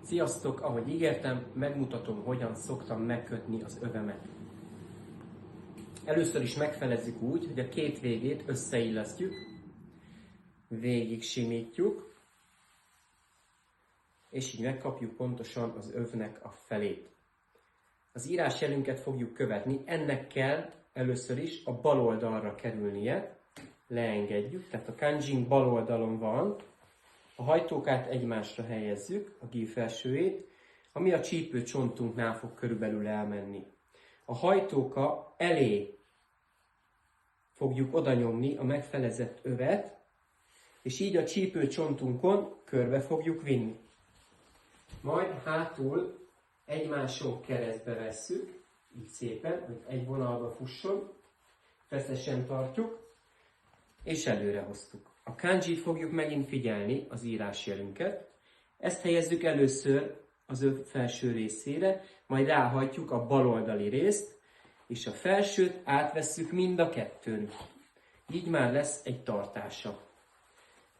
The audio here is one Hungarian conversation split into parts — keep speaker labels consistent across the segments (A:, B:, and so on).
A: Sziasztok! Ahogy ígértem, megmutatom, hogyan szoktam megkötni az övemet. Először is megfelezzük úgy, hogy a két végét összeillesztjük, végig simítjuk, és így megkapjuk pontosan az övnek a felét. Az írásjelünket fogjuk követni, ennek kell először is a bal oldalra kerülnie, leengedjük, tehát a kanjin bal oldalon van, a hajtókát egymásra helyezzük, a gi felsőjét, ami a csípőcsontunknál fog körülbelül elmenni. A hajtóka elé fogjuk oda nyomni a megfelezett övet, és így a csípőcsontunkon körbe fogjuk vinni. Majd hátul egymáson keresztbe vesszük, így szépen, hogy egy vonalba fusson, feszesen tartjuk, és előre hoztuk. A kanjit fogjuk megint figyelni, az írásjelünket. Ezt helyezzük először az öv felső részére, majd ráhajtjuk a baloldali részt, és a felsőt átvesszük mind a kettőn. Így már lesz egy tartása.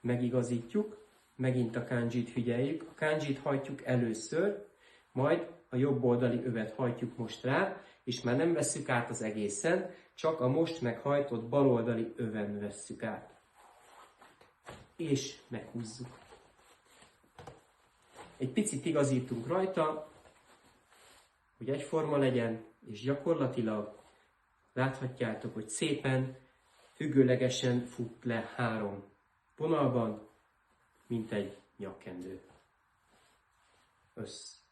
A: Megigazítjuk, megint a kanjit figyeljük. A kanjit hajtjuk először, majd a jobb oldali övet hajtjuk most rá, és már nem vesszük át az egészen, csak a most meghajtott baloldali öven vesszük át. És meghúzzuk. Egy picit igazítunk rajta, hogy egyforma legyen, és gyakorlatilag láthatjátok, hogy szépen, függőlegesen fut le 3 vonalban, mint egy nyakkendő. Össz.